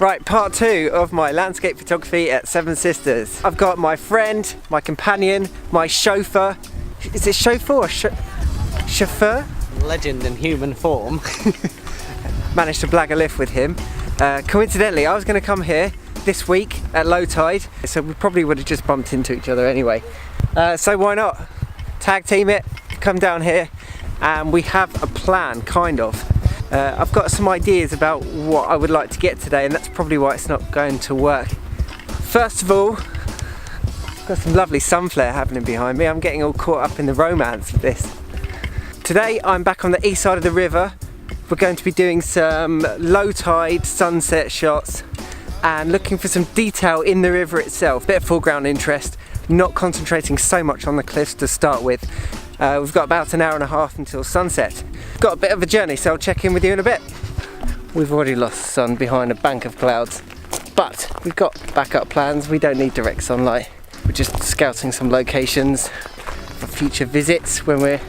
Right, part 2 of my landscape photography at Seven Sisters. I've got my friend, my companion, my chauffeur. Is it chauffeur or chauffeur? Legend in human form. Managed to blag a lift with him. Coincidentally, I was going to come here this week at low tide, so we probably would have just bumped into each other anyway. So why not? Tag team it, come down here, and we have a plan, kind of. I've got some ideas about what I would like to get today, and that's probably why it's not going to work. First of all, got some lovely sun flare happening behind me. I'm getting all caught up in the romance of this. Today I'm back on the east side of the river. We're going to be doing some low tide sunset shots and looking for some detail in the river itself. Bit of foreground interest, not concentrating so much on the cliffs to start with. We've got about an hour and a half until sunset. Got a bit of a journey, so I'll check in with you in a bit. We've already lost the sun behind a bank of clouds, but we've got backup plans. We don't need direct sunlight. We're just scouting some locations for future visits when we're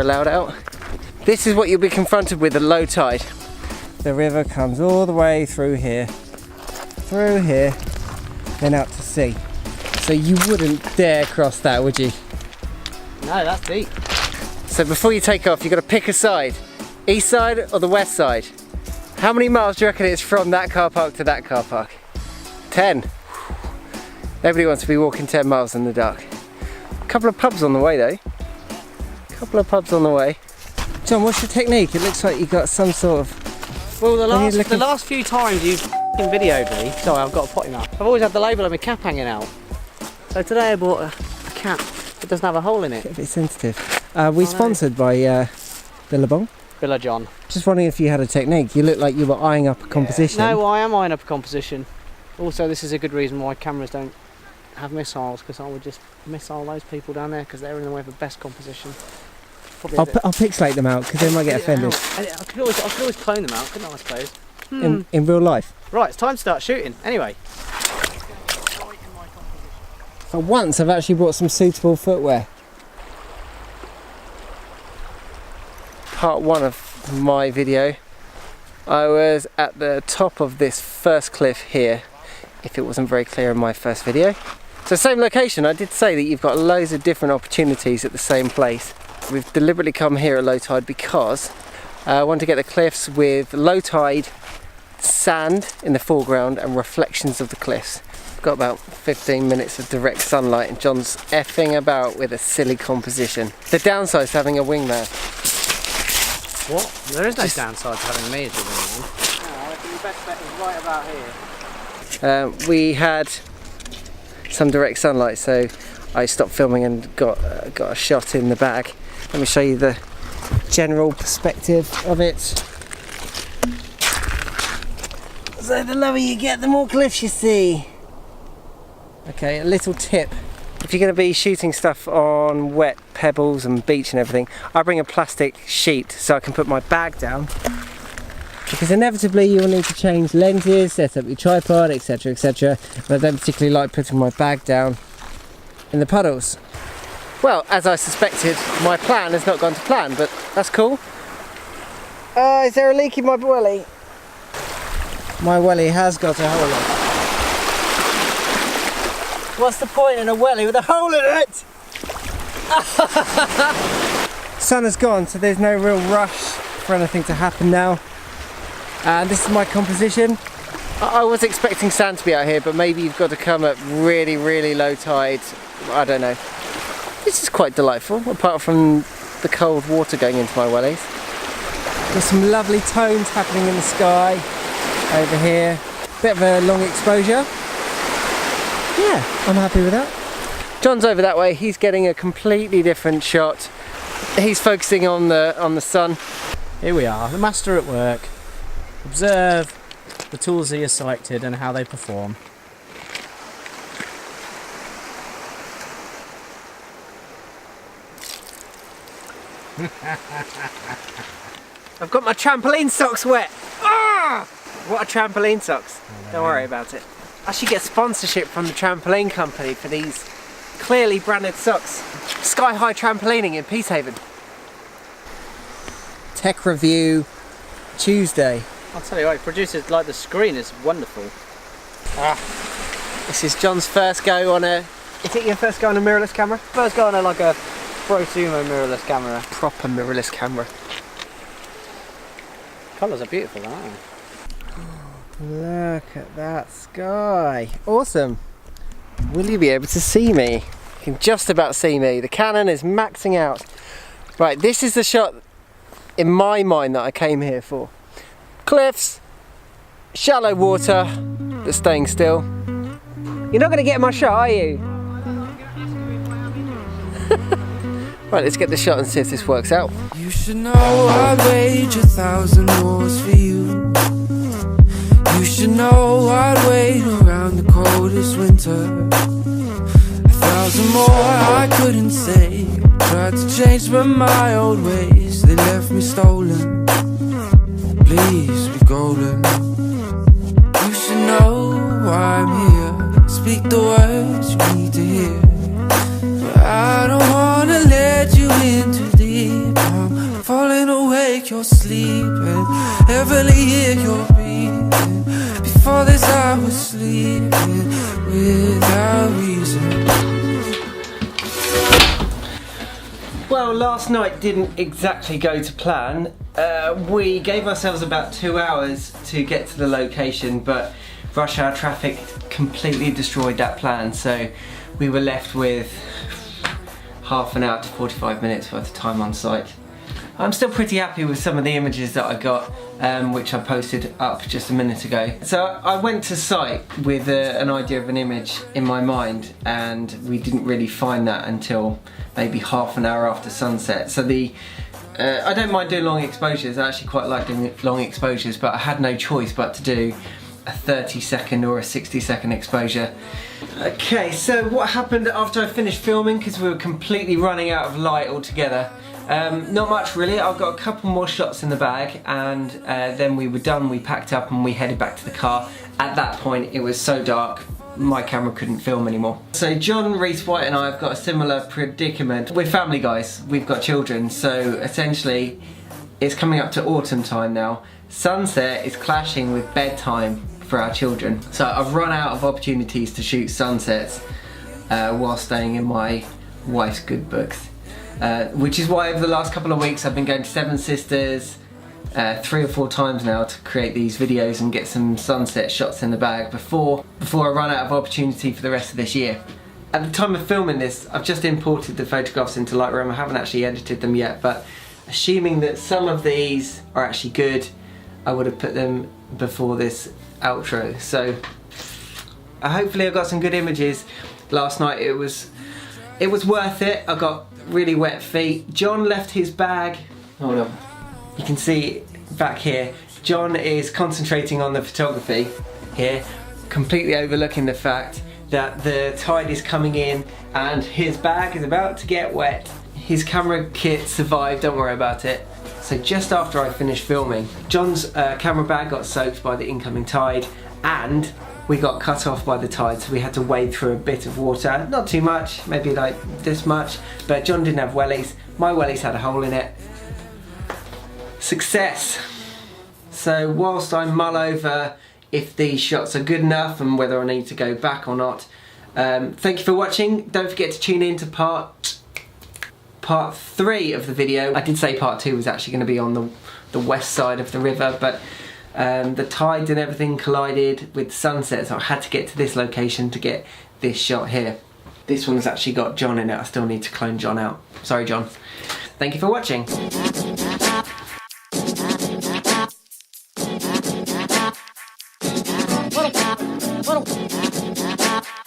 allowed out. This is what you'll be confronted with at low tide. The river comes all the way through here, then out to sea. So you wouldn't dare cross that, would you? No, that's deep. So before you take off, you've got to pick a side. East side or the west side? How many miles do you reckon it's from that car park to that car park? 10. Nobody wants to be walking 10 miles in the dark. A couple of pubs on the way though. John, what's your technique? It looks like you got some sort of... Well, the last few times you've videoed me, sorry, I've got a potty mouth. I've always had the label of my cap hanging out. So today I bought a cap that doesn't have a hole in it. A bit sensitive. We're sponsored by Billabong. John. Just wondering if you had a technique. You look like you were eyeing up a composition. Yeah. No, I am eyeing up a composition. Also, this is a good reason why cameras don't have missiles, because I would just missile those people down there because they're in the way of the best composition. I'll pixelate them out because they might get offended. I could always clone them out, couldn't I suppose? In real life. Right, it's time to start shooting. Anyway. For once, I've actually brought some suitable footwear. Part 1 of my video, I was at the top of this first cliff here, if it wasn't very clear in my first video. So same location. I did say that you've got loads of different opportunities at the same place. We've deliberately come here at low tide because I want to get the cliffs with low tide, sand in the foreground and reflections of the cliffs. We've got about 15 minutes of direct sunlight and John's effing about with a silly composition. The downside is having a wingman. What? There is no downside to having me as your wingman. No, I reckon the best bet is right about here. We had some direct sunlight, so I stopped filming and got a shot in the bag. Let me show you the general perspective of it. So the lower you get, the more cliffs you see. Okay, a little tip. If you're going to be shooting stuff on wet pebbles and beach and everything, I bring a plastic sheet so I can put my bag down. Because inevitably you will need to change lenses, set up your tripod, etc, etc. But I don't particularly like putting my bag down in the puddles. Well, as I suspected, my plan has not gone to plan, but that's cool. Is there a leak in my welly? My welly has got a hole in it. What's the point in a welly with a hole in it? Sun has gone, so there's no real rush for anything to happen now. And this is my composition. I was expecting sand to be out here, but maybe you've got to come at really, really low tide. I don't know. This is quite delightful, apart from the cold water going into my wellies. There's some lovely tones happening in the sky over here. Bit of a long exposure. Yeah, I'm happy with that. John's over that way. He's getting a completely different shot. He's focusing on the sun. Here we are, the master at work. Observe the tools he has selected and how they perform. I've got my trampoline socks wet. Ah! What are trampoline socks? Don't worry about it. I should get sponsorship from the trampoline company for these clearly branded socks. Sky High Trampolining in Peacehaven. Tech review Tuesday. I'll tell you what, it produces, like, the screen is wonderful. This is John's first go on a... Is it your first go on a mirrorless camera? First go on a, like a prosumer mirrorless camera. Proper mirrorless camera. Colours are beautiful, aren't they? Look at that sky. Awesome. Will you be able to see me? You can just about see me. The Canon is maxing out. Right, this is the shot in my mind that I came here for. Cliffs, shallow water, but staying still. You're not going to get my shot, are you? Right, let's get the shot and see if this works out. You should know I'd wage 1,000 wars for you. You should know I'd wait around the coldest winter. 1,000 more I couldn't say. Tried to change but my old ways, they left me stolen. Please be golden. You should know why I'm here. Speak the words you need to hear. But I don't wanna let you in too deep. I'm falling awake, you're sleeping. Heavily hear your breathing. Before this I was sleeping without reason. Well, last night didn't exactly go to plan. We gave ourselves about 2 hours to get to the location, but rush hour traffic completely destroyed that plan, so we were left with half an hour to 45 minutes worth of time on site. I'm still pretty happy with some of the images that I got, which I posted up just a minute ago. So I went to site with an idea of an image in my mind, and we didn't really find that until maybe half an hour after sunset. So I don't mind doing long exposures, I actually quite like doing long exposures, but I had no choice but to do a 30-second or a 60-second exposure. Okay, so what happened after I finished filming, because we were completely running out of light altogether? Not much really. I've got a couple more shots in the bag, and then we were done. We packed up and we headed back to the car. At that point it was so dark my camera couldn't film anymore. So John Reese White and I have got a similar predicament. We're family guys, we've got children, so essentially it's coming up to autumn time now. Sunset is clashing with bedtime for our children. So I've run out of opportunities to shoot sunsets while staying in my wife's good books. Which is why over the last couple of weeks I've been going to Seven Sisters 3 or 4 times now to create these videos and get some sunset shots in the bag before I run out of opportunity for the rest of this year. At the time of filming this, I've just imported the photographs into Lightroom. I haven't actually edited them yet, but assuming that some of these are actually good, I would have put them before this outro. So hopefully I got some good images. Last night it was worth it. I got really wet feet. John left his bag. Hold on. You can see back here, John is concentrating on the photography here, completely overlooking the fact that the tide is coming in and his bag is about to get wet. His camera kit survived, don't worry about it. So just after I finished filming, John's camera bag got soaked by the incoming tide, and we got cut off by the tide, so we had to wade through a bit of water. Not too much, maybe like this much, but John didn't have wellies. My wellies had a hole in it. Success! So whilst I mull over if these shots are good enough and whether I need to go back or not, thank you for watching. Don't forget to tune in to part 3 of the video. I did say part 2 was actually going to be on the west side of the river, but the tides and everything collided with the sunset, so I had to get to this location to get this shot here. This one's actually got John in it. I still need to clone John out. Sorry, John. Thank you for watching. What